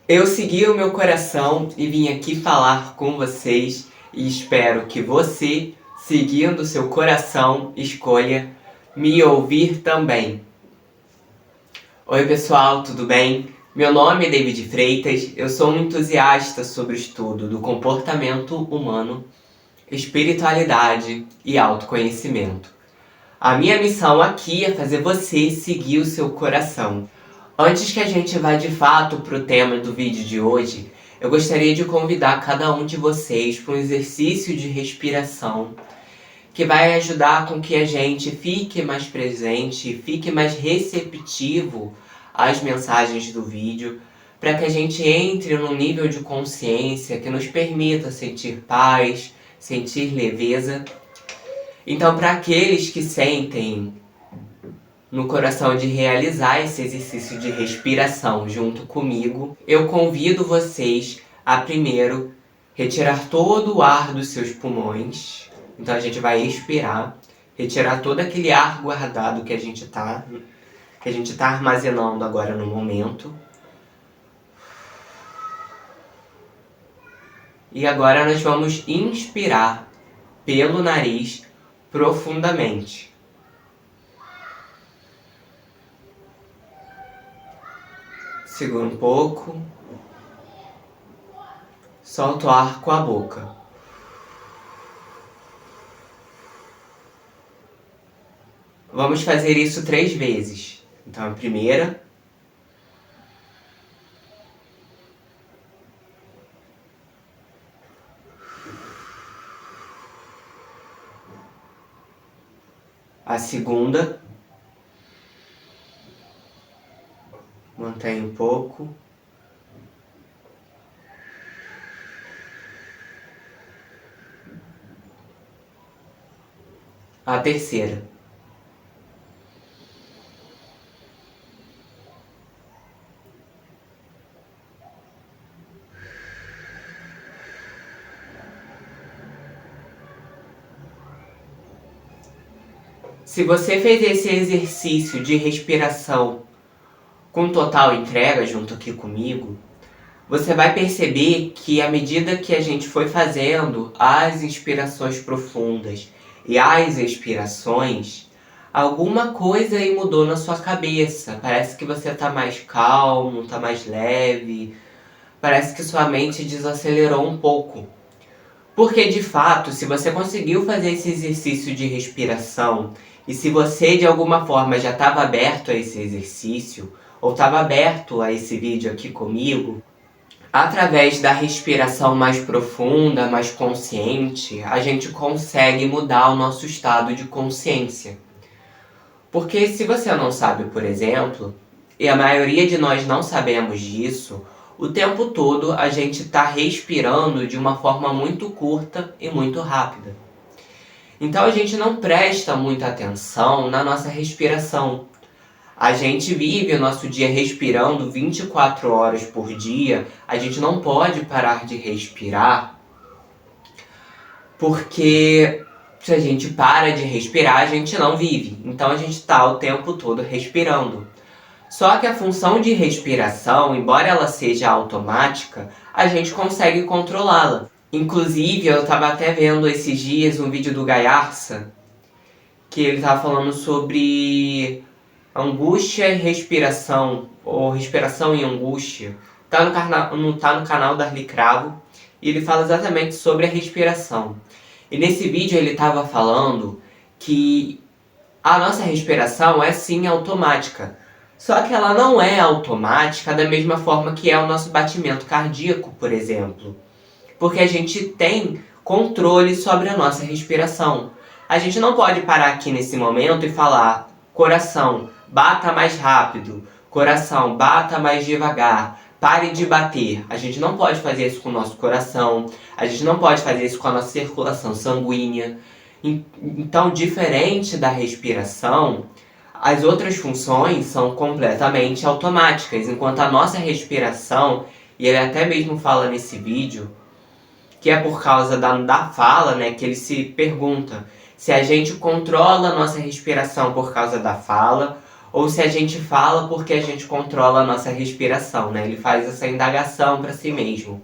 Eu segui o meu coração e vim aqui falar com vocês e espero que você, seguindo o seu coração, escolha me ouvir também. Oi pessoal, tudo bem? Meu nome é David Freitas, eu sou um entusiasta sobre o estudo do comportamento humano, espiritualidade e autoconhecimento. A minha missão aqui é fazer você seguir o seu coração. Antes que a gente vá de fato para o tema do vídeo de hoje, eu gostaria de convidar cada um de vocês para um exercício de respiração que vai ajudar com que a gente fique mais presente, fique mais receptivo às mensagens do vídeo, para que a gente entre num nível de consciência que nos permita sentir paz, sentir leveza. Então, para aqueles que sentem no coração de realizar esse exercício de respiração junto comigo, eu convido vocês a primeiro retirar todo o ar dos seus pulmões. Então a gente vai expirar, retirar todo aquele ar guardado que a gente tá armazenando agora no momento. E agora nós vamos inspirar pelo nariz profundamente. Segura um pouco. Solta o ar com a boca. Vamos fazer isso 3 vezes. Então a primeira. A segunda. Mantém um pouco. A terceira. Se você fez esse exercício de respiração com total entrega junto aqui comigo, você vai perceber que à medida que a gente foi fazendo as inspirações profundas e as expirações, alguma coisa aí mudou na sua cabeça. Parece que você está mais calmo, está mais leve, parece que sua mente desacelerou um pouco. Porque de fato, se você conseguiu fazer esse exercício de respiração e se você de alguma forma já estava aberto a esse exercício ou estava aberto a esse vídeo aqui comigo, através da respiração mais profunda, mais consciente, a gente consegue mudar o nosso estado de consciência. Porque se você não sabe, por exemplo, e a maioria de nós não sabemos disso, o tempo todo a gente está respirando de uma forma muito curta e muito rápida. Então a gente não presta muita atenção na nossa respiração. A gente vive o nosso dia respirando 24 horas por dia, a gente não pode parar de respirar, porque se a gente para de respirar, a gente não vive. Então a gente está o tempo todo respirando. Só que a função de respiração, embora ela seja automática, a gente consegue controlá-la. Inclusive, eu estava até vendo esses dias um vídeo do Gaiarsa, que ele estava falando sobre angústia e respiração, ou respiração e angústia. Tá no canal da Arli Cravo, e ele fala exatamente sobre a respiração. E nesse vídeo ele estava falando que a nossa respiração é sim automática. Só que ela não é automática da mesma forma que é o nosso batimento cardíaco, por exemplo. Porque a gente tem controle sobre a nossa respiração. A gente não pode parar aqui nesse momento e falar: coração, bata mais rápido. Coração, bata mais devagar. Pare de bater. A gente não pode fazer isso com o nosso coração. A gente não pode fazer isso com a nossa circulação sanguínea. Então, diferente da respiração, as outras funções são completamente automáticas, enquanto a nossa respiração, e ele até mesmo fala nesse vídeo, que é por causa da fala, né, que ele se pergunta se a gente controla a nossa respiração por causa da fala, ou se a gente fala porque a gente controla a nossa respiração, né? Ele faz essa indagação para si mesmo.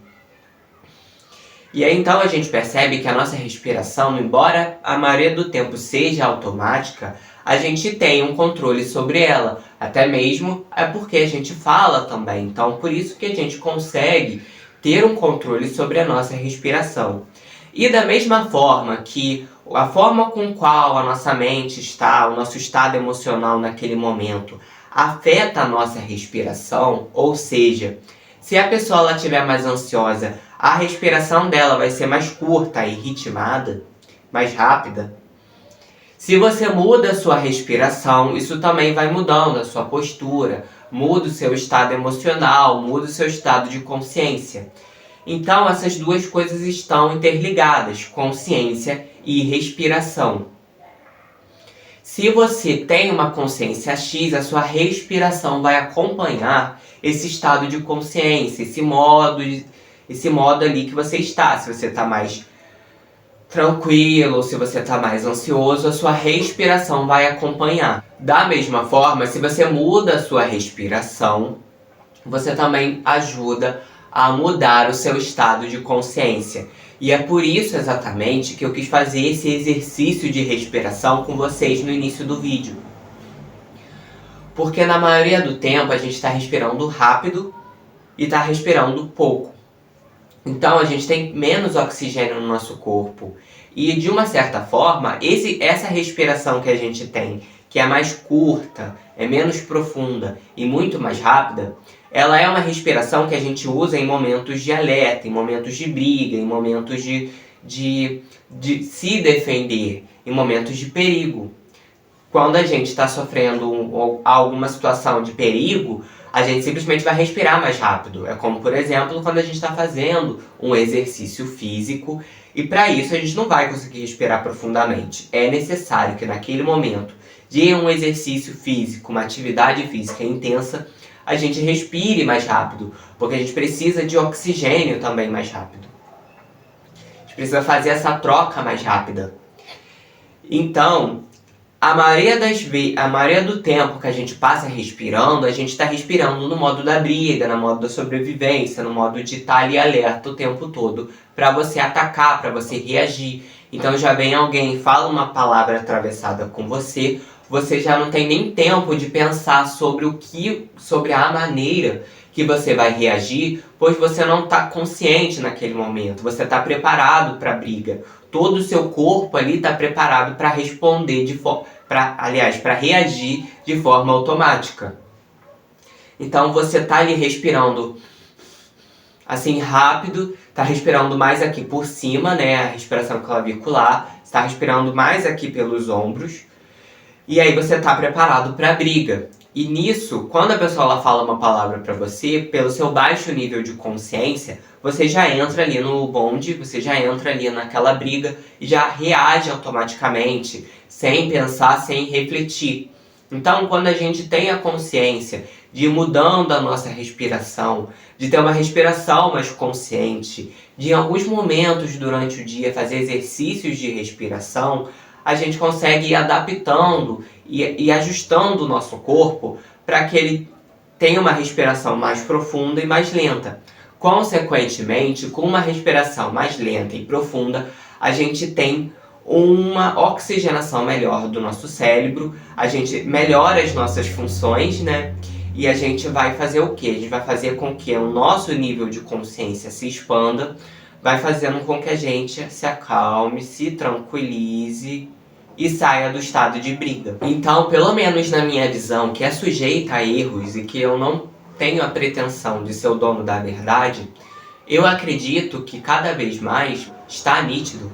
E aí então a gente percebe que a nossa respiração, embora a maioria do tempo seja automática, a gente tem um controle sobre ela. Até mesmo é porque a gente fala também. Então por isso que a gente consegue ter um controle sobre a nossa respiração. E da mesma forma que a forma com qual a nossa mente está, o nosso estado emocional naquele momento, afeta a nossa respiração, ou seja, se a pessoa estiver mais ansiosa, a respiração dela vai ser mais curta e ritmada, mais rápida. Se você muda a sua respiração, isso também vai mudando a sua postura, muda o seu estado emocional, muda o seu estado de consciência. Então essas duas coisas estão interligadas, consciência e respiração. Se você tem uma consciência X, a sua respiração vai acompanhar esse estado de consciência, esse modo ali que você está. Se você está mais tranquilo, se você está mais ansioso, a sua respiração vai acompanhar. Da mesma forma, se você muda a sua respiração, você também ajuda a mudar o seu estado de consciência. E é por isso exatamente que eu quis fazer esse exercício de respiração com vocês no início do vídeo. Porque na maioria do tempo a gente está respirando rápido e está respirando pouco. Então a gente tem menos oxigênio no nosso corpo. E de uma certa forma, essa respiração que a gente tem, que é mais curta, é menos profunda e muito mais rápida, ela é uma respiração que a gente usa em momentos de alerta, em momentos de briga, em momentos de se defender, em momentos de perigo. Quando a gente está sofrendo alguma situação de perigo, a gente simplesmente vai respirar mais rápido. É como, por exemplo, quando a gente está fazendo um exercício físico e para isso a gente não vai conseguir respirar profundamente. É necessário que naquele momento de um exercício físico, uma atividade física intensa, a gente respire mais rápido, porque a gente precisa de oxigênio também mais rápido. A gente precisa fazer essa troca mais rápida. Então, a maioria do tempo que a gente passa respirando, a gente está respirando no modo da briga, no modo da sobrevivência, no modo de estar ali alerta o tempo todo para você atacar, para você reagir. Então já vem alguém, fala uma palavra atravessada com você, você já não tem nem tempo de pensar sobre a maneira que você vai reagir, pois você não está consciente naquele momento, você está preparado para a briga. Todo o seu corpo ali está preparado para responder para reagir de forma automática. Então você está ali respirando assim rápido, está respirando mais aqui por cima, né, a respiração clavicular, está respirando mais aqui pelos ombros. E aí você está preparado para a briga. E nisso, quando a pessoa ela fala uma palavra para você, pelo seu baixo nível de consciência, você já entra ali no bonde, você já entra ali naquela briga e já reage automaticamente, sem pensar, sem refletir. Então, quando a gente tem a consciência de ir mudando a nossa respiração, de ter uma respiração mais consciente, de em alguns momentos durante o dia fazer exercícios de respiração, a gente consegue ir adaptando e ajustando o nosso corpo para que ele tenha uma respiração mais profunda e mais lenta. Consequentemente, com uma respiração mais lenta e profunda, a gente tem uma oxigenação melhor do nosso cérebro, a gente melhora as nossas funções, né? E a gente vai fazer o quê? A gente vai fazer com que o nosso nível de consciência se expanda, vai fazendo com que a gente se acalme, se tranquilize e saia do estado de briga. Então, pelo menos na minha visão, que é sujeita a erros e que eu não tenho a pretensão de ser o dono da verdade, eu acredito que cada vez mais está nítido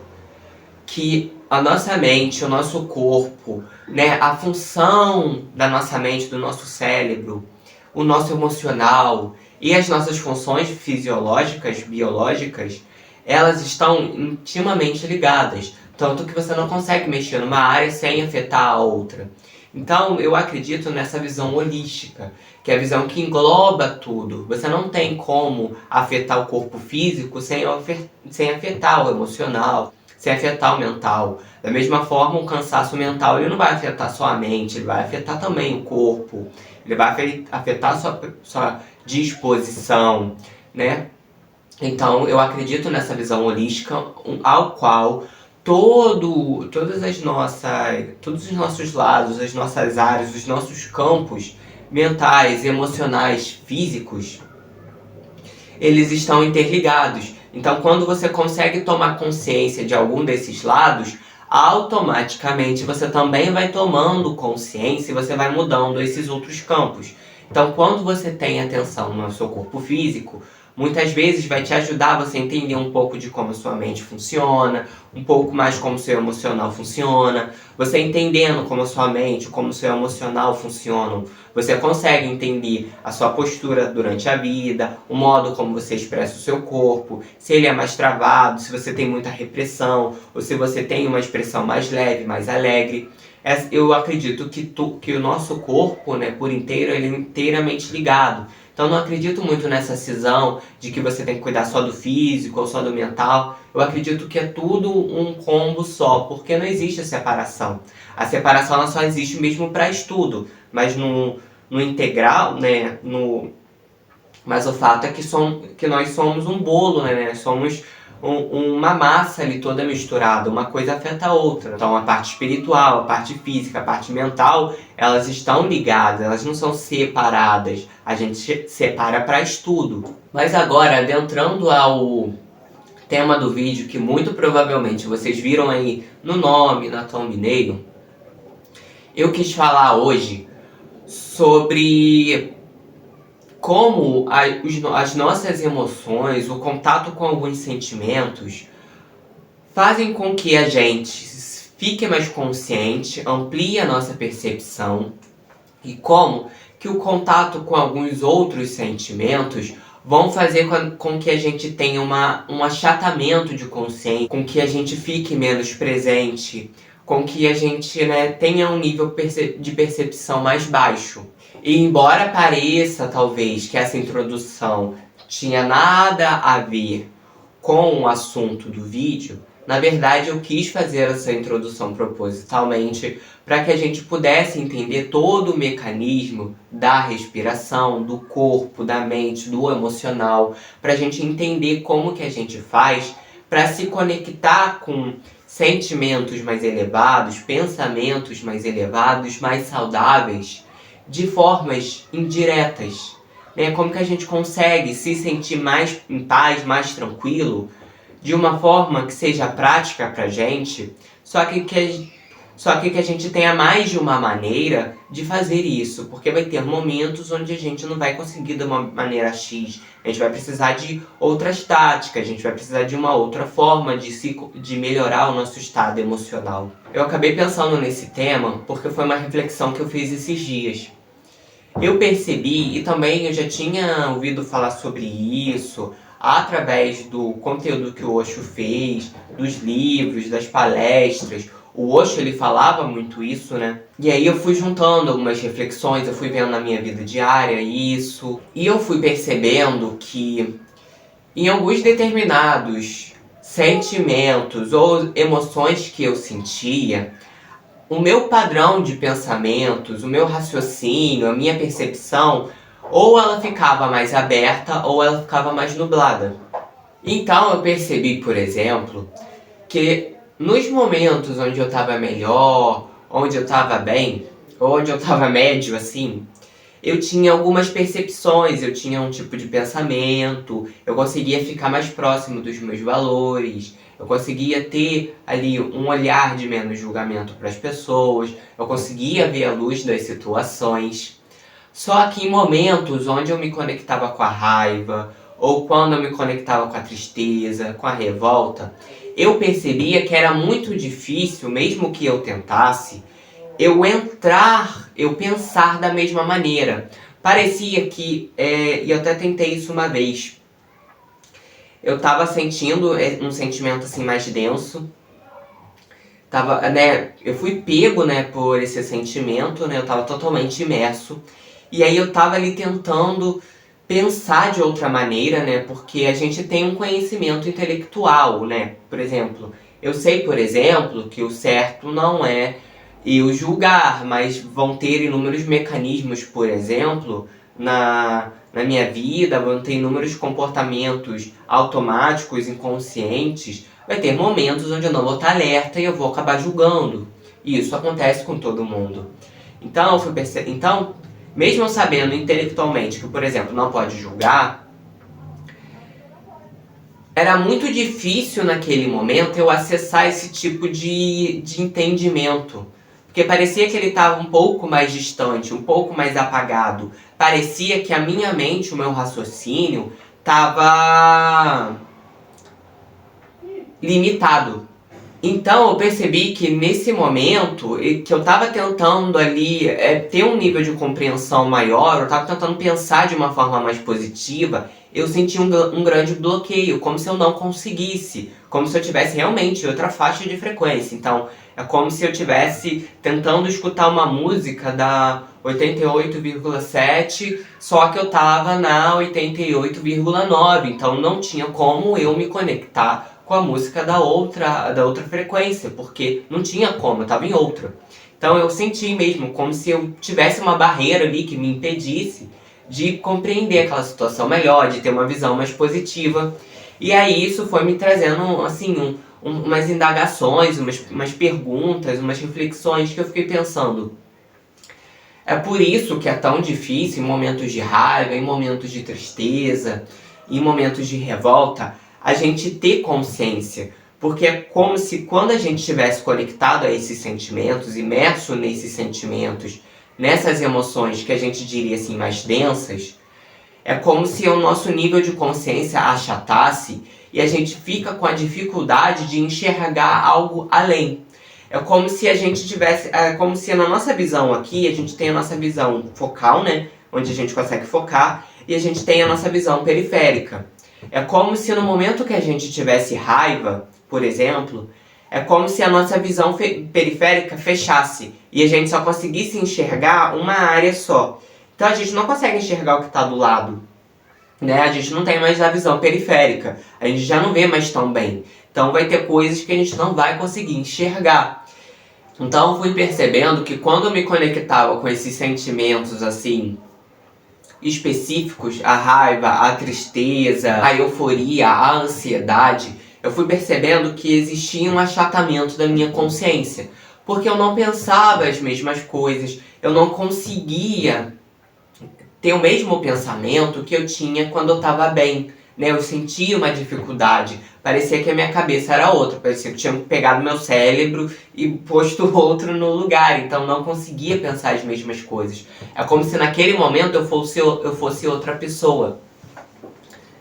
que a nossa mente, o nosso corpo, né, a função da nossa mente, do nosso cérebro, o nosso emocional e as nossas funções fisiológicas, biológicas, elas estão intimamente ligadas, tanto que você não consegue mexer numa área sem afetar a outra. Então eu acredito nessa visão holística, que é a visão que engloba tudo. Você não tem como afetar o corpo físico sem afetar o emocional, sem afetar o mental. Da mesma forma, um cansaço mental ele não vai afetar só a mente, ele vai afetar também o corpo, ele vai afetar a sua disposição, né? Então, eu acredito nessa visão holística, ao qual todos os nossos lados, as nossas áreas, os nossos campos mentais, emocionais, físicos, eles estão interligados. Então, quando você consegue tomar consciência de algum desses lados, automaticamente você também vai tomando consciência e você vai mudando esses outros campos. Então, quando você tem atenção no seu corpo físico, muitas vezes vai te ajudar você a entender um pouco de como a sua mente funciona, um pouco mais como o seu emocional funciona. Você entendendo como a sua mente, como o seu emocional funcionam, você consegue entender a sua postura durante a vida, o modo como você expressa o seu corpo, se ele é mais travado, se você tem muita repressão, ou se você tem uma expressão mais leve, mais alegre. Eu acredito que o nosso corpo, né, por inteiro, ele é inteiramente ligado. Então não acredito muito nessa cisão de que você tem que cuidar só do físico ou só do mental. Eu acredito que é tudo um combo só, porque não existe a separação. A separação ela só existe mesmo para estudo, mas no integral, né, mas o fato é que nós somos um bolo, né? Somos uma massa ali toda misturada, uma coisa afeta a outra. Então a parte espiritual, a parte física, a parte mental, elas estão ligadas, elas não são separadas. A gente separa para estudo. Mas agora, adentrando ao tema do vídeo, que muito provavelmente vocês viram aí no nome, na thumbnail, eu quis falar hoje sobre como as nossas emoções, o contato com alguns sentimentos fazem com que a gente fique mais consciente, amplie a nossa percepção e como que o contato com alguns outros sentimentos vão fazer com que a gente tenha um achatamento de consciência, com que a gente fique menos presente, com que a gente, né, tenha um nível de percepção mais baixo. E embora pareça, talvez, que essa introdução tinha nada a ver com o assunto do vídeo, na verdade eu quis fazer essa introdução propositalmente para que a gente pudesse entender todo o mecanismo da respiração, do corpo, da mente, do emocional, para a gente entender como que a gente faz para se conectar com sentimentos mais elevados, pensamentos mais elevados, mais saudáveis, de formas indiretas, né? Como que a gente consegue se sentir mais em paz, mais tranquilo, de uma forma que seja prática pra gente, só que a gente tenha mais de uma maneira de fazer isso, porque vai ter momentos onde a gente não vai conseguir de uma maneira X, a gente vai precisar de outras táticas, a gente vai precisar de uma outra forma de melhorar o nosso estado emocional. Eu acabei pensando nesse tema porque foi uma reflexão que eu fiz esses dias. Eu percebi, e também eu já tinha ouvido falar sobre isso, através do conteúdo que o Osho fez, dos livros, das palestras. O Osho, ele falava muito isso, né? E aí eu fui juntando algumas reflexões, eu fui vendo na minha vida diária isso, e eu fui percebendo que em alguns determinados sentimentos ou emoções que eu sentia, o meu padrão de pensamentos, o meu raciocínio, a minha percepção, ou ela ficava mais aberta ou ela ficava mais nublada. Então eu percebi, por exemplo, que nos momentos onde eu estava melhor, onde eu estava bem, ou onde eu estava médio assim, eu tinha algumas percepções, eu tinha um tipo de pensamento, eu conseguia ficar mais próximo dos meus valores, eu conseguia ter ali um olhar de menos julgamento para as pessoas, eu conseguia ver a luz das situações. Só que em momentos onde eu me conectava com a raiva, ou quando eu me conectava com a tristeza, com a revolta, eu percebia que era muito difícil, mesmo que eu tentasse, eu pensar da mesma maneira. Parecia que, e eu até tentei isso uma vez, eu tava sentindo um sentimento assim mais denso, eu fui pego, né, por esse sentimento, né, eu tava totalmente imerso, e aí eu tava ali tentando pensar de outra maneira, né, porque a gente tem um conhecimento intelectual, né, por exemplo, Eu sei, por exemplo, que o certo não é eu julgar, mas vão ter inúmeros mecanismos, por exemplo, na minha vida, vão ter inúmeros comportamentos automáticos, inconscientes. Vai ter momentos onde eu não vou estar alerta e eu vou acabar julgando. E isso acontece com todo mundo. Então, mesmo eu sabendo intelectualmente que, por exemplo, não pode julgar, era muito difícil naquele momento eu acessar esse tipo de entendimento. Porque parecia que ele estava um pouco mais distante, um pouco mais apagado. Parecia que a minha mente, o meu raciocínio, estava limitado. Então eu percebi que nesse momento, que eu estava tentando ali ter um nível de compreensão maior, eu estava tentando pensar de uma forma mais positiva, eu senti um grande bloqueio, como se eu não conseguisse, como se eu tivesse realmente outra faixa de frequência. Então é como se eu estivesse tentando escutar uma música da 88,7, só que eu estava na 88,9, então não tinha como eu me conectar com a música da outra frequência, porque não tinha como, eu estava em outra. Então eu senti mesmo como se eu tivesse uma barreira ali que me impedisse de compreender aquela situação melhor, de ter uma visão mais positiva. E aí isso foi me trazendo assim umas indagações, umas perguntas, umas reflexões que eu fiquei pensando. É por isso que é tão difícil em momentos de raiva, em momentos de tristeza, em momentos de revolta, a gente ter consciência. Porque é como se quando a gente estivesse conectado a esses sentimentos, imerso nesses sentimentos, nessas emoções que a gente diria assim mais densas, é como se o nosso nível de consciência achatasse e a gente fica com a dificuldade de enxergar algo além. É como se a gente tivesse, como se na nossa visão aqui, a gente tem a nossa visão focal, né, onde a gente consegue focar, e a gente tem a nossa visão periférica. É como se no momento que a gente tivesse raiva, por exemplo, é como se a nossa visão periférica fechasse e a gente só conseguisse enxergar uma área só. Então a gente não consegue enxergar o que está do lado, né? A gente não tem mais a visão periférica, a gente já não vê mais tão bem. Então vai ter coisas que a gente não vai conseguir enxergar. Então eu fui percebendo que quando eu me conectava com esses sentimentos assim específicos, a raiva, a tristeza, a euforia, a ansiedade, eu fui percebendo que existia um achatamento da minha consciência, porque eu não pensava as mesmas coisas, eu não conseguia ter o mesmo pensamento que eu tinha quando eu estava bem, né? Eu sentia uma dificuldade, parecia que a minha cabeça era outra, parecia que eu tinha pegado meu cérebro e posto outro no lugar, então não conseguia pensar as mesmas coisas. É como se naquele momento eu fosse outra pessoa.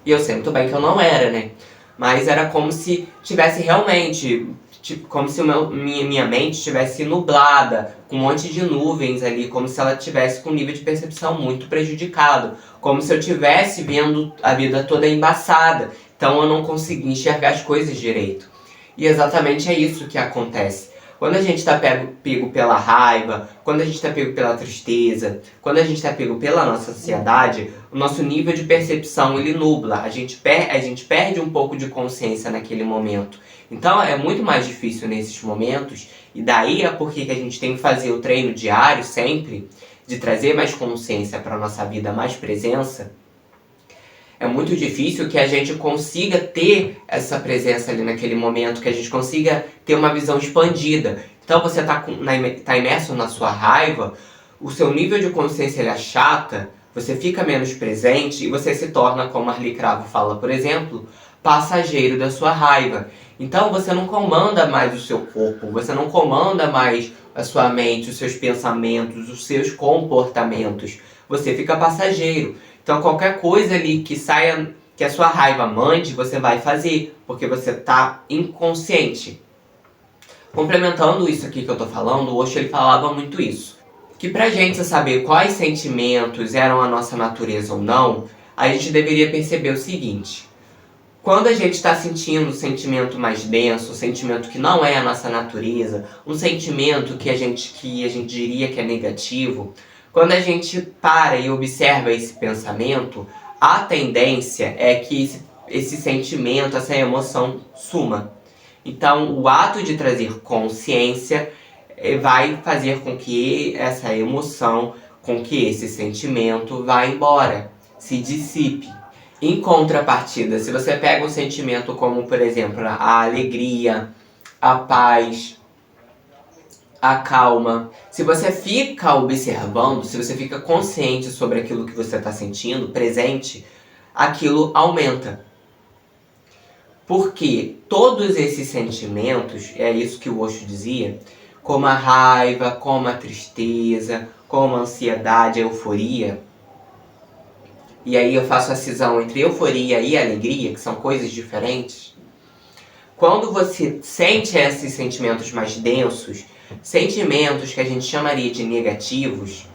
E eu sei muito bem que eu não era, né? Mas era como se tivesse realmente, tipo, como se minha mente estivesse nublada, com um monte de nuvens ali, como se ela tivesse com um nível de percepção muito prejudicado, como se eu estivesse vendo a vida toda embaçada, então eu não conseguia enxergar as coisas direito. E exatamente é isso que acontece. Quando a gente está pego pela raiva, quando a gente está pego pela tristeza, quando a gente está pego pela nossa ansiedade, o nosso nível de percepção ele nubla, a gente perde um pouco de consciência naquele momento. Então é muito mais difícil nesses momentos, e daí é porque que a gente tem que fazer o treino diário sempre, de trazer mais consciência para a nossa vida, mais presença. É muito difícil que a gente consiga ter essa presença ali naquele momento, que a gente consiga ter uma visão expandida. Então você tá imerso na sua raiva, o seu nível de consciência ele achata, você fica menos presente e você se torna, como Marli Cravo fala, por exemplo, passageiro da sua raiva. Então você não comanda mais o seu corpo, você não comanda mais a sua mente, os seus pensamentos, os seus comportamentos. Você fica passageiro. Então qualquer coisa ali que saia, que a sua raiva mande, você vai fazer, porque você está inconsciente. Complementando isso aqui que eu tô falando, o Osho ele falava muito isso. Que pra gente saber quais sentimentos eram a nossa natureza ou não, a gente deveria perceber o seguinte. Quando a gente está sentindo um sentimento mais denso, um sentimento que não é a nossa natureza, um sentimento que a gente diria que é negativo, quando a gente para e observa esse pensamento, a tendência é que esse sentimento, essa emoção suma. Então, o ato de trazer consciência vai fazer com que essa emoção, com que esse sentimento vá embora, se dissipe. Em contrapartida, se você pega um sentimento como, por exemplo, a alegria, a paz, a calma, se você fica observando, se você fica consciente sobre aquilo que você está sentindo, presente, aquilo aumenta. Porque todos esses sentimentos, é isso que o Osho dizia, como a raiva, como a tristeza, como a ansiedade, a euforia. E aí eu faço a cisão entre euforia e alegria, que são coisas diferentes. Quando você sente esses sentimentos mais densos, sentimentos que a gente chamaria de negativos,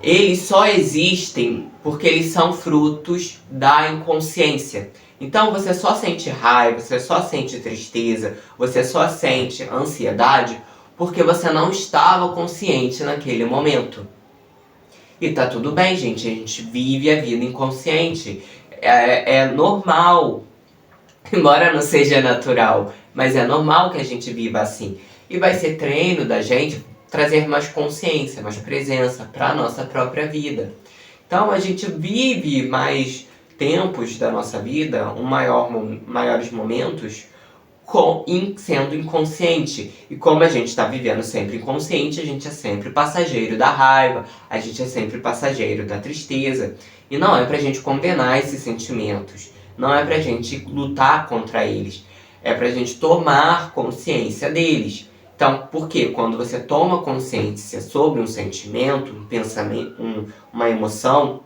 eles só existem porque eles são frutos da inconsciência. Então você só sente raiva, você só sente tristeza, você só sente ansiedade porque você não estava consciente naquele momento. E tá tudo bem, gente, a gente vive a vida inconsciente. É normal, embora não seja natural, mas é normal que a gente viva assim. E vai ser treino da gente trazer mais consciência, mais presença para a nossa própria vida. Então a gente vive mais tempos da nossa vida, maiores momentos, sendo inconsciente. E como a gente está vivendo sempre inconsciente, a gente é sempre passageiro da raiva, a gente é sempre passageiro da tristeza. E não é pra gente condenar esses sentimentos, não é pra gente lutar contra eles, é pra gente tomar consciência deles. Então, porque quando você toma consciência sobre um sentimento, um pensamento, uma emoção,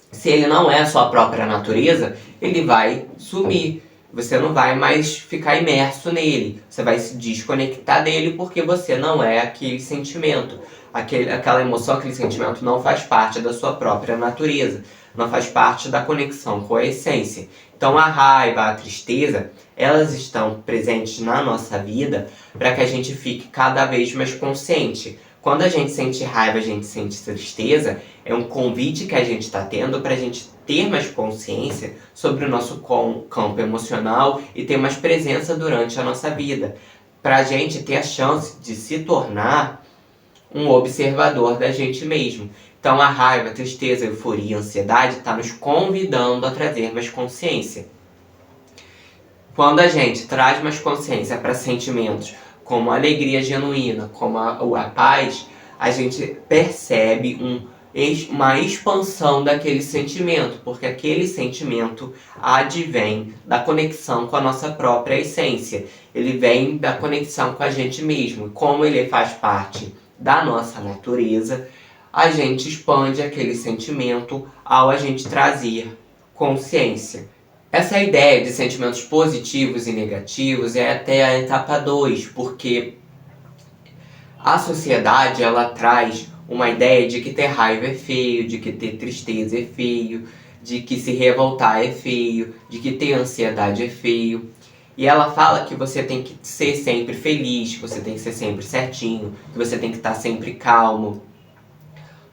se ele não é a sua própria natureza, ele vai sumir. Você não vai mais ficar imerso nele. Você vai se desconectar dele porque você não é aquele sentimento. Aquela emoção, aquele sentimento não faz parte da sua própria natureza. Não faz parte da conexão com a essência. Então a raiva, a tristeza, elas estão presentes na nossa vida para que a gente fique cada vez mais consciente. Quando a gente sente raiva, a gente sente tristeza, é um convite que a gente está tendo para a gente ter mais consciência sobre o nosso campo emocional e ter mais presença durante a nossa vida. Para a gente ter a chance de se tornar um observador da gente mesmo. Então a raiva, a tristeza, a euforia, a ansiedade está nos convidando a trazer mais consciência. Quando a gente traz mais consciência para sentimentos como a alegria genuína, como a paz, a gente percebe uma expansão daquele sentimento, porque aquele sentimento advém da conexão com a nossa própria essência. Ele vem da conexão com a gente mesmo. Como ele faz parte da nossa natureza, a gente expande aquele sentimento ao a gente trazer consciência. Essa ideia de sentimentos positivos e negativos é até a etapa 2, porque a sociedade ela traz uma ideia de que ter raiva é feio, de que ter tristeza é feio, de que se revoltar é feio, de que ter ansiedade é feio. E ela fala que você tem que ser sempre feliz, que você tem que ser sempre certinho, que você tem que estar sempre calmo.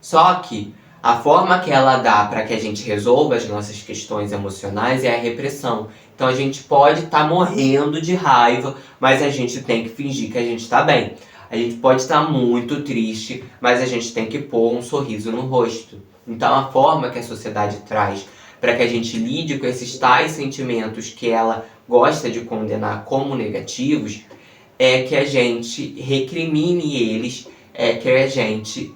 Só que a forma que ela dá para que a gente resolva as nossas questões emocionais é a repressão. Então a gente pode estar morrendo de raiva, mas a gente tem que fingir que a gente está bem. A gente pode estar muito triste, mas a gente tem que pôr um sorriso no rosto. Então a forma que a sociedade traz para que a gente lide com esses tais sentimentos que ela gosta de condenar como negativos é que a gente recrimine eles, é que a gente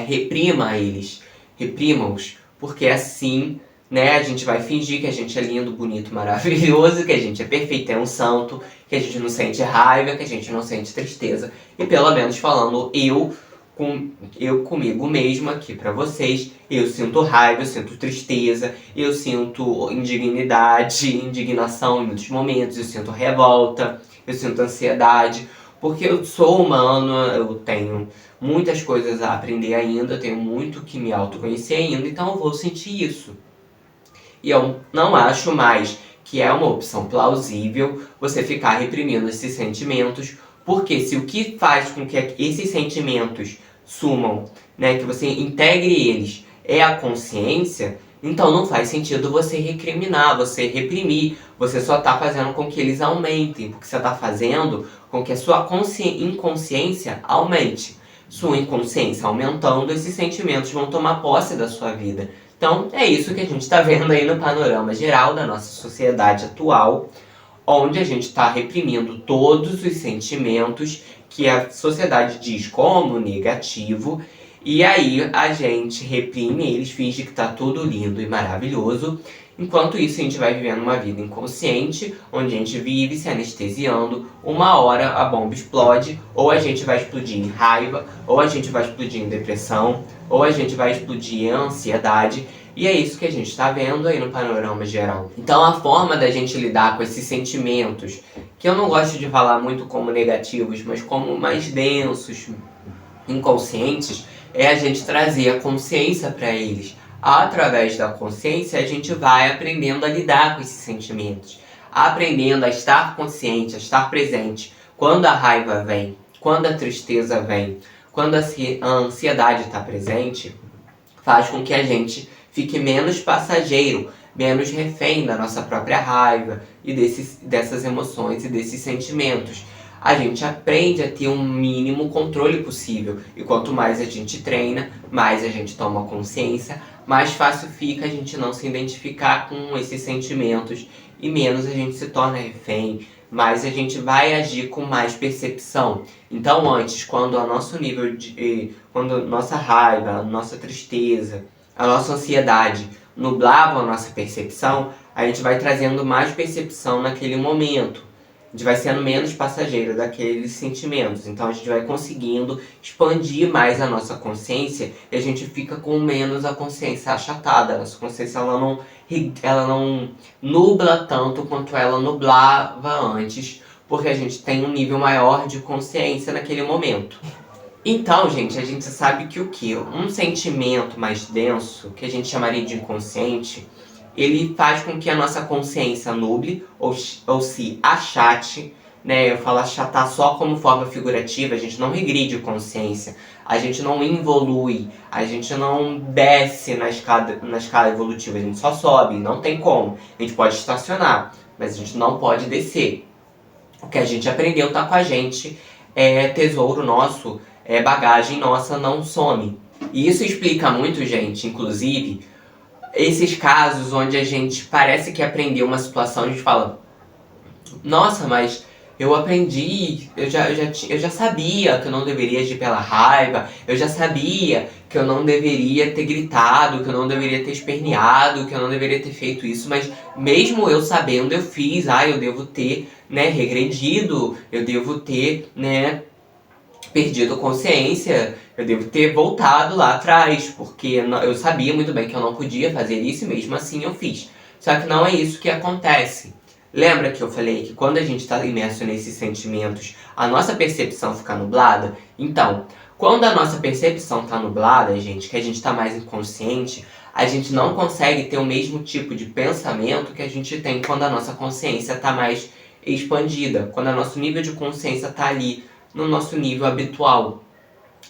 reprima eles, reprima-os, porque assim a gente vai fingir que a gente é lindo, bonito, maravilhoso, que a gente é perfeito, é um santo, que a gente não sente raiva, que a gente não sente tristeza. E pelo menos falando eu comigo mesmo aqui pra vocês, eu sinto raiva, eu sinto tristeza, eu sinto indignação em muitos momentos, eu sinto revolta, eu sinto ansiedade, porque eu sou humano, eu tenho muitas coisas a aprender ainda, eu tenho muito que me autoconhecer ainda, então eu vou sentir isso. E eu não acho mais que é uma opção plausível você ficar reprimindo esses sentimentos, porque se o que faz com que esses sentimentos sumam, que você integre eles, é a consciência, Então não faz sentido você recriminar, você reprimir, você só está fazendo com que eles aumentem, porque você está fazendo com que a sua inconsciência aumente. Sua inconsciência aumentando, esses sentimentos vão tomar posse da sua vida. Então é isso que a gente está vendo aí no panorama geral da nossa sociedade atual, onde a gente está reprimindo todos os sentimentos que a sociedade diz como negativo, e aí a gente reprime eles, finge que está tudo lindo e maravilhoso. Enquanto isso, a gente vai vivendo uma vida inconsciente, onde a gente vive se anestesiando. Uma hora a bomba explode, ou a gente vai explodir em raiva, ou a gente vai explodir em depressão, ou a gente vai explodir em ansiedade. E é isso que a gente está vendo aí no panorama geral. Então a forma da gente lidar com esses sentimentos, que eu não gosto de falar muito como negativos, mas como mais densos, inconscientes, é a gente trazer a consciência para eles. Através da consciência, a gente vai aprendendo a lidar com esses sentimentos, aprendendo a estar consciente, a estar presente quando a raiva vem, quando a tristeza vem, quando a ansiedade está presente, faz com que a gente fique menos passageiro, menos refém da nossa própria raiva e dessas emoções e desses sentimentos. A gente aprende a ter um mínimo controle possível. E quanto mais a gente treina, mais a gente toma consciência, mais fácil fica a gente não se identificar com esses sentimentos e menos a gente se torna refém, mais a gente vai agir com mais percepção. Então antes, quando a nosso nível de, quando a nossa raiva, a nossa tristeza, a nossa ansiedade nublavam a nossa percepção, a gente vai trazendo mais percepção naquele momento. A gente vai sendo menos passageiro daqueles sentimentos. Então a gente vai conseguindo expandir mais a nossa consciência e a gente fica com menos a consciência achatada. A nossa consciência ela não nubla tanto quanto ela nublava antes, porque a gente tem um nível maior de consciência naquele momento. Então, gente, a gente sabe que o quê? Um sentimento mais denso, que a gente chamaria de inconsciente, ele faz com que a nossa consciência nuble ou se achate, né? Eu falo achatar só como forma figurativa, a gente não regride consciência, a gente não evolui, a gente não desce na escala evolutiva, a gente só sobe, não tem como. A gente pode estacionar, mas a gente não pode descer. O que a gente aprendeu tá com a gente, é tesouro nosso, é bagagem nossa, não some. E isso explica muito, gente, inclusive, esses casos onde a gente parece que aprendeu uma situação, a gente fala, nossa, mas eu aprendi, eu já sabia que eu não deveria agir pela raiva, eu já sabia que eu não deveria ter gritado, que eu não deveria ter esperneado, que eu não deveria ter feito isso, mas mesmo eu sabendo, eu fiz, eu devo ter, né, regredido, eu devo ter, né, perdido consciência, eu devo ter voltado lá atrás, porque eu sabia muito bem que eu não podia fazer isso e mesmo assim eu fiz. Só que não é isso que acontece. Lembra que eu falei que quando a gente está imerso nesses sentimentos, a nossa percepção fica nublada? Então, quando a nossa percepção está nublada, gente, que a gente está mais inconsciente, a gente não consegue ter o mesmo tipo de pensamento que a gente tem quando a nossa consciência está mais expandida, quando o nosso nível de consciência está ali no nosso nível habitual.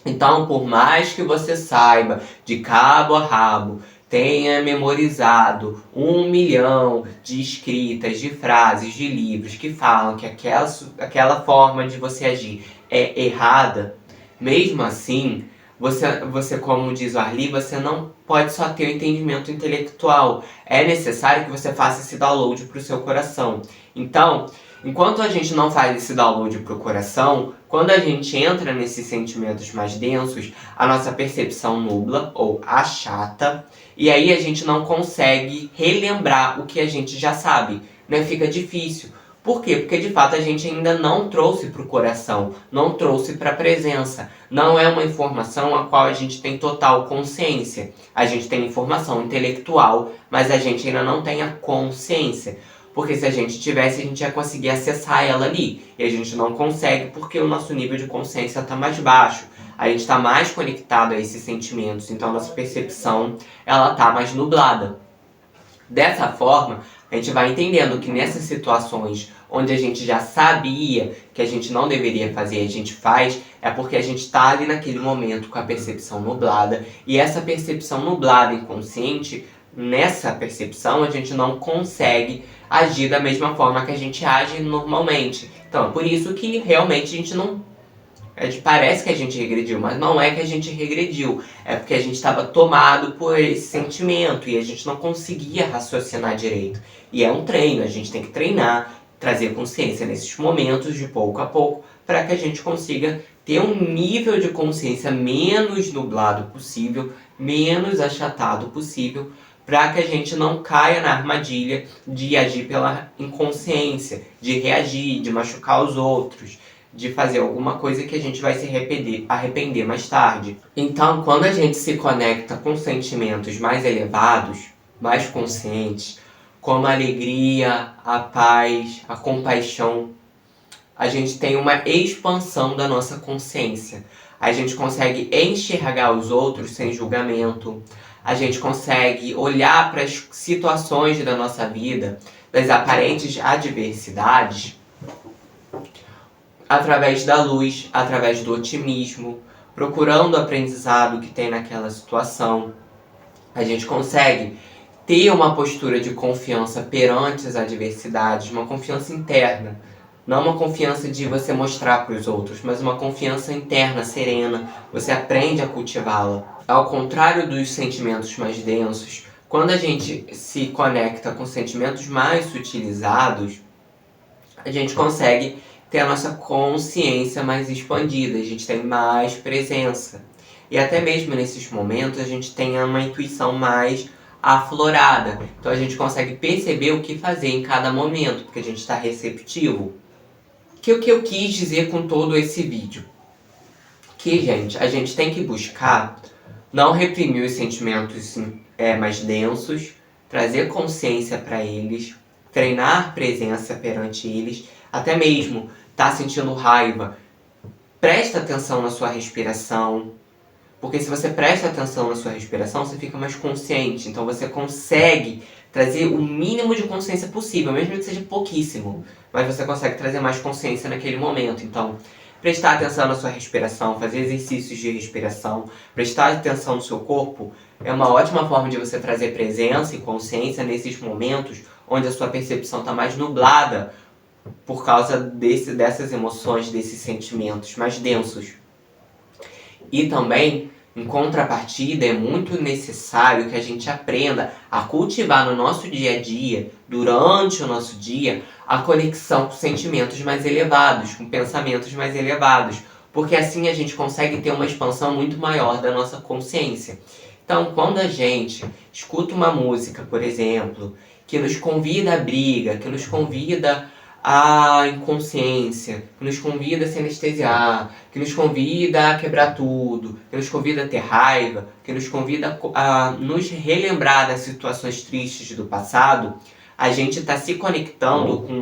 Então, por mais que você saiba de cabo a rabo, tenha memorizado 1 milhão de escritas, de frases, de livros que falam que aquela forma de você agir é errada, mesmo assim, você, como diz o Arli, você não pode só ter o entendimento intelectual. É necessário que você faça esse download para o seu coração. Então, enquanto a gente não faz esse download para o coração, quando a gente entra nesses sentimentos mais densos, a nossa percepção nubla ou achata, e aí a gente não consegue relembrar o que a gente já sabe, né? Fica difícil. Por quê? Porque de fato a gente ainda não trouxe para o coração, não trouxe para a presença. Não é uma informação a qual a gente tem total consciência. A gente tem informação intelectual, mas a gente ainda não tem a consciência. Porque se a gente tivesse, a gente ia conseguir acessar ela ali. E a gente não consegue porque o nosso nível de consciência está mais baixo. A gente está mais conectado a esses sentimentos. Então a nossa percepção ela está mais nublada. Dessa forma, a gente vai entendendo que nessas situações onde a gente já sabia que a gente não deveria fazer e a gente faz, é porque a gente está ali naquele momento com a percepção nublada. E essa percepção nublada inconsciente nessa percepção, a gente não consegue agir da mesma forma que a gente age normalmente. Então é por isso que realmente a gente não... parece que a gente regrediu, mas não é que a gente regrediu. É porque a gente estava tomado por esse sentimento e a gente não conseguia raciocinar direito. E é um treino, a gente tem que treinar, trazer consciência nesses momentos de pouco a pouco, para que a gente consiga ter um nível de consciência menos nublado possível, menos achatado possível, para que a gente não caia na armadilha de agir pela inconsciência, de reagir, de machucar os outros, de fazer alguma coisa que a gente vai se arrepender mais tarde. Então, quando a gente se conecta com sentimentos mais elevados, mais conscientes, como a alegria, a paz, a compaixão, a gente tem uma expansão da nossa consciência. A gente consegue enxergar os outros sem julgamento. A gente consegue olhar para as situações da nossa vida, das aparentes adversidades, através da luz, através do otimismo, procurando o aprendizado que tem naquela situação. A gente consegue ter uma postura de confiança perante as adversidades, uma confiança interna. Não uma confiança de você mostrar para os outros, mas uma confiança interna, serena. Você aprende a cultivá-la. Ao contrário dos sentimentos mais densos, quando a gente se conecta com sentimentos mais sutilizados, a gente consegue ter a nossa consciência mais expandida, a gente tem mais presença. E até mesmo nesses momentos a gente tem uma intuição mais aflorada. Então a gente consegue perceber o que fazer em cada momento, porque a gente está receptivo. O que eu quis dizer com todo esse vídeo? Que, gente, a gente tem que buscar não reprimir os sentimentos mais densos, trazer consciência para eles, treinar presença perante eles, até mesmo tá sentindo raiva, presta atenção na sua respiração, porque se você presta atenção na sua respiração, você fica mais consciente, então você consegue trazer o mínimo de consciência possível, mesmo que seja pouquíssimo, mas você consegue trazer mais consciência naquele momento. Então, prestar atenção na sua respiração, fazer exercícios de respiração, prestar atenção no seu corpo é uma ótima forma de você trazer presença e consciência nesses momentos onde a sua percepção está mais nublada por causa dessas emoções, desses sentimentos mais densos. E também, em contrapartida, é muito necessário que a gente aprenda a cultivar no nosso dia a dia, durante o nosso dia, a conexão com sentimentos mais elevados, com pensamentos mais elevados, porque assim a gente consegue ter uma expansão muito maior da nossa consciência. Então, quando a gente escuta uma música, por exemplo, que nos convida à briga, que nos convida à inconsciência, que nos convida a se anestesiar, que nos convida a quebrar tudo, que nos convida a ter raiva, que nos convida a nos relembrar das situações tristes do passado, a gente está se conectando com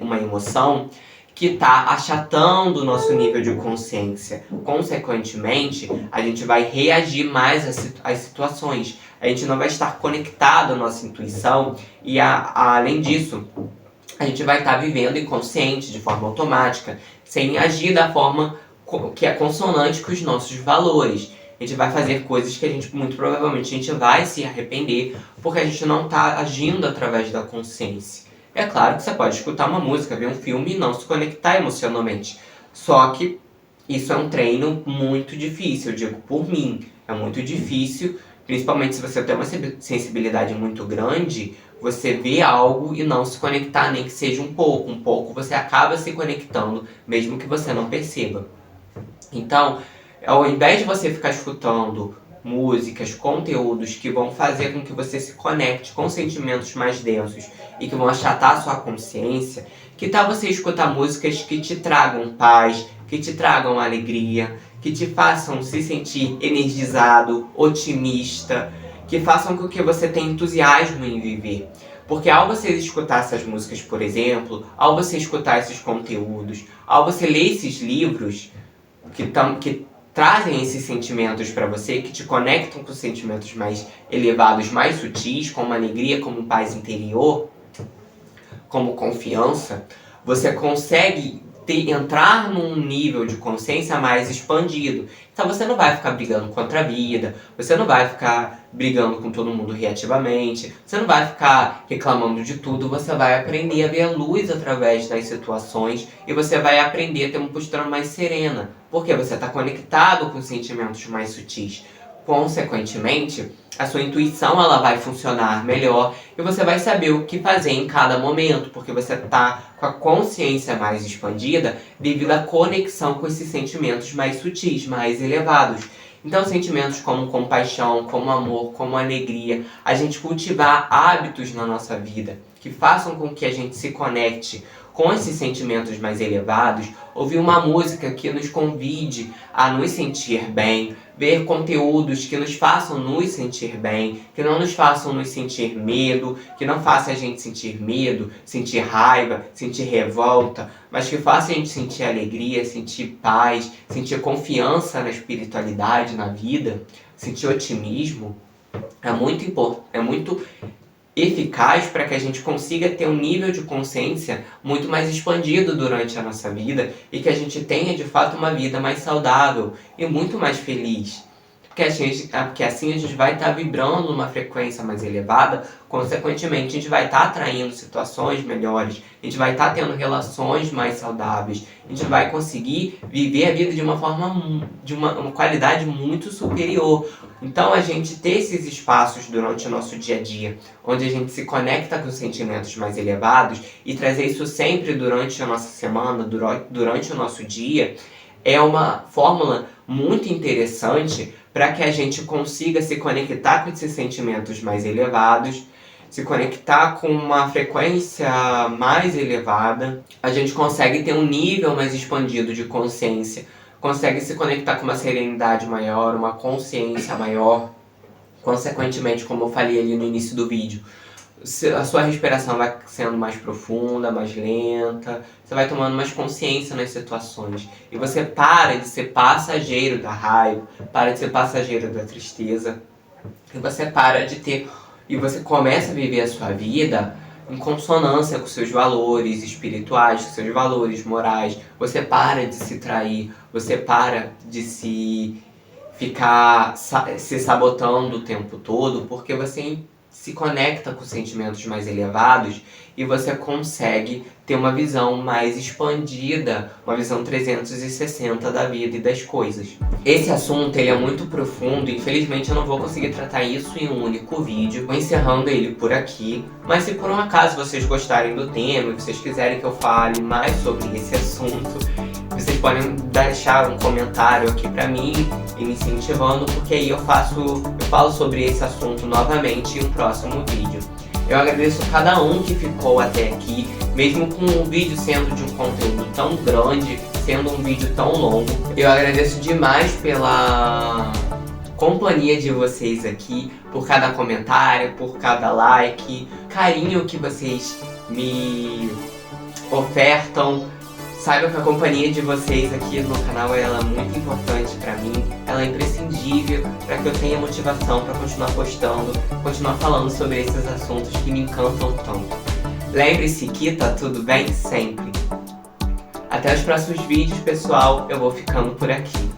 uma emoção que está achatando o nosso nível de consciência. Consequentemente, a gente vai reagir mais às situações. A gente não vai estar conectado à nossa intuição e, além disso, a gente vai estar vivendo inconsciente, de forma automática, sem agir da forma que é consonante com os nossos valores. A gente vai fazer coisas que a gente, muito provavelmente, a gente vai se arrepender, porque a gente não está agindo através da consciência. É claro que você pode escutar uma música, ver um filme e não se conectar emocionalmente. Só que isso é um treino muito difícil, eu digo por mim. É muito difícil, principalmente se você tem uma sensibilidade muito grande, você vê algo e não se conectar, nem que seja um pouco. Um pouco você acaba se conectando, mesmo que você não perceba. Então, ao invés de você ficar escutando músicas, conteúdos que vão fazer com que você se conecte com sentimentos mais densos e que vão achatar a sua consciência, que tal você escutar músicas que te tragam paz, que te tragam alegria, que te façam se sentir energizado, otimista, que façam com que você tenha entusiasmo em viver. Porque ao você escutar essas músicas, por exemplo, ao você escutar esses conteúdos, ao você ler esses livros que trazem esses sentimentos para você, que te conectam com sentimentos mais elevados, mais sutis, como alegria, como paz interior, como confiança, você consegue entrar num nível de consciência mais expandido. Então você não vai ficar brigando contra a vida, você não vai ficar brigando com todo mundo reativamente, você não vai ficar reclamando de tudo, você vai aprender a ver a luz através das situações e você vai aprender a ter uma postura mais serena, porque você está conectado com sentimentos mais sutis. Consequentemente, a sua intuição ela vai funcionar melhor e você vai saber o que fazer em cada momento, porque você está com a consciência mais expandida devido à conexão com esses sentimentos mais sutis, mais elevados. Então, sentimentos como compaixão, como amor, como alegria, a gente cultivar hábitos na nossa vida que façam com que a gente se conecte com esses sentimentos mais elevados, ouvir uma música que nos convide a nos sentir bem, ver conteúdos que nos façam nos sentir bem, que não nos façam nos sentir medo, que não façam a gente sentir medo, sentir raiva, sentir revolta, mas que façam a gente sentir alegria, sentir paz, sentir confiança na espiritualidade, na vida, sentir otimismo. É muito eficaz para que a gente consiga ter um nível de consciência muito mais expandido durante a nossa vida e que a gente tenha de fato uma vida mais saudável e muito mais feliz. Porque assim a gente vai estar vibrando numa frequência mais elevada, consequentemente a gente vai estar atraindo situações melhores, a gente vai estar tendo relações mais saudáveis, a gente vai conseguir viver a vida de uma forma, de uma qualidade muito superior. Então a gente ter esses espaços durante o nosso dia a dia, onde a gente se conecta com sentimentos mais elevados e trazer isso sempre durante a nossa semana, durante o nosso dia, é uma fórmula muito interessante para que a gente consiga se conectar com esses sentimentos mais elevados, se conectar com uma frequência mais elevada. A gente consegue ter um nível mais expandido de consciência, consegue se conectar com uma serenidade maior, uma consciência maior. Consequentemente, como eu falei ali no início do vídeo, a sua respiração vai sendo mais profunda, mais lenta, você vai tomando mais consciência nas situações. E você para de ser passageiro da raiva, para de ser passageiro da tristeza. E você começa a viver a sua vida em consonância com seus valores espirituais, com seus valores morais. Você para de se trair, você para de ficar se sabotando o tempo todo, porque você se conecta com sentimentos mais elevados e você consegue ter uma visão mais expandida, uma visão 360 da vida e das coisas. Esse assunto ele é muito profundo, infelizmente eu não vou conseguir tratar isso em um único vídeo, vou encerrando ele por aqui, mas se por um acaso vocês gostarem do tema e vocês quiserem que eu fale mais sobre esse assunto, vocês podem deixar um comentário aqui pra mim e me incentivando, porque aí eu falo sobre esse assunto novamente em um próximo vídeo. Eu agradeço a cada um que ficou até aqui, mesmo com o vídeo sendo de um conteúdo tão grande, sendo um vídeo tão longo. Eu agradeço demais pela companhia de vocês aqui, por cada comentário, por cada like, carinho que vocês me ofertam. Saiba que a companhia de vocês aqui no canal ela é muito importante pra mim, ela é imprescindível para que eu tenha motivação para continuar postando, continuar falando sobre esses assuntos que me encantam tanto. Lembre-se que tá tudo bem sempre. Até os próximos vídeos, pessoal, eu vou ficando por aqui.